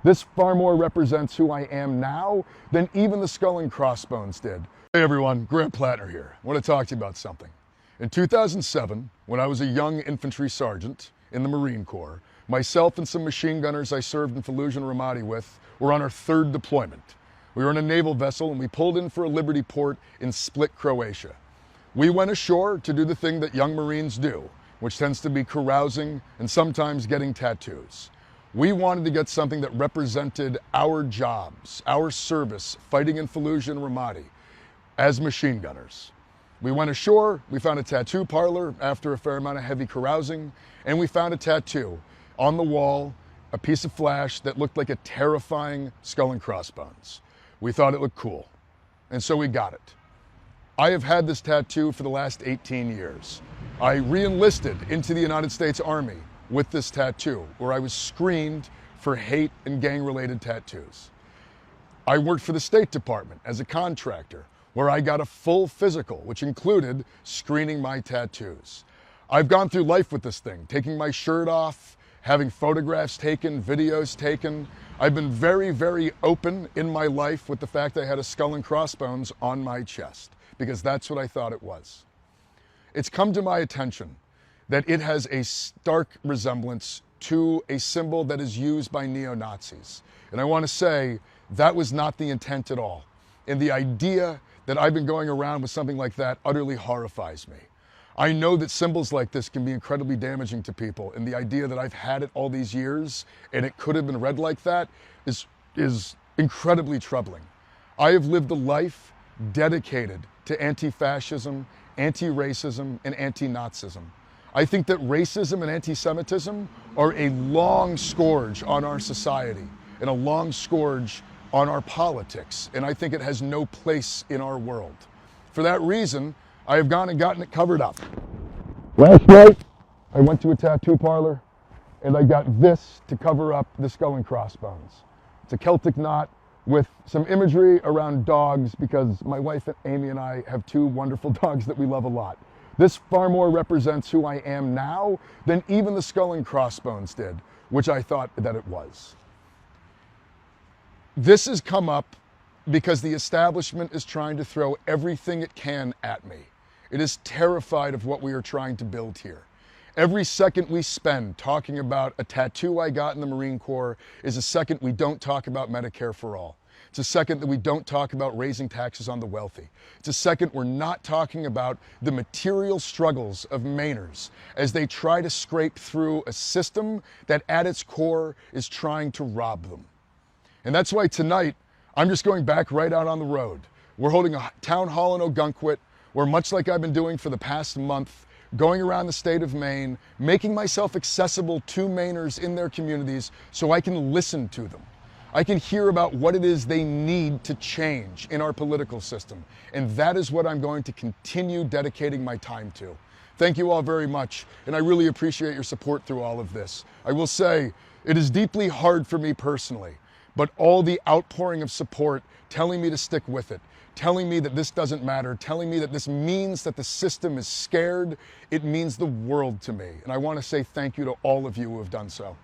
This far more represents who I am now than even the skull and crossbones did. Hey everyone, Grant Platner here. I want to talk to you about something. In 2007, when I was a young infantry sergeant in the Marine Corps, myself and some machine gunners I served in Fallujah and Ramadi with were on our third deployment. We were in a naval vessel and we pulled in for a Liberty port in Split, Croatia. We went ashore to do the thing that young Marines do, which tends to be carousing and sometimes getting tattoos. We wanted to get something that represented our jobs, our service, fighting in Fallujah and Ramadi as machine gunners. We went ashore, we found a tattoo parlor after a fair amount of heavy carousing, and we found a tattoo on the wall, a piece of flash that looked like a terrifying skull and crossbones. We thought it looked cool, and so we got it. I have had this tattoo for the last 18 years. I re-enlisted into the United States Army with this tattoo, where I was screened for hate and gang-related tattoos. I worked for the State Department as a contractor, where I got a full physical, which included screening my tattoos. I've gone through life with this thing, taking my shirt off, having photographs taken, videos taken. I've been very, very open in my life with the fact I had a skull and crossbones on my chest, because that's what I thought it was. It's come to my attention that it has a stark resemblance to a symbol that is used by neo-Nazis. And I want to say that was not the intent at all. And the idea that I've been going around with something like that utterly horrifies me. I know that symbols like this can be incredibly damaging to people, and the idea that I've had it all these years and it could have been read like that is incredibly troubling. I have lived a life dedicated to anti-fascism, anti-racism, and anti-Nazism. I think that racism and anti-Semitism are a long scourge on our society and a long scourge on our politics, and I think it has no place in our world. For that reason, I have gone and gotten it covered up. Last night, I went to a tattoo parlor and I got this to cover up the skull and crossbones. It's a Celtic knot with some imagery around dogs, because my wife Amy and I have two wonderful dogs that we love a lot. This far more represents who I am now than even the skull and crossbones did, which I thought that it was. This has come up because the establishment is trying to throw everything it can at me. It is terrified of what we are trying to build here. Every second we spend talking about a tattoo I got in the Marine Corps is a second we don't talk about Medicare for all. It's a second that we don't talk about raising taxes on the wealthy. It's a second we're not talking about the material struggles of Mainers as they try to scrape through a system that at its core is trying to rob them. And that's why tonight, I'm just going back right out on the road. We're holding a town hall in Ogunquit, where much like I've been doing for the past month, going around the state of Maine, making myself accessible to Mainers in their communities so I can listen to them. I can hear about what it is they need to change in our political system. And that is what I'm going to continue dedicating my time to. Thank you all very much, and I really appreciate your support through all of this. I will say, it is deeply hard for me personally, but all the outpouring of support telling me to stick with it, telling me that this doesn't matter, telling me that this means that the system is scared, it means the world to me. And I want to say thank you to all of you who have done so.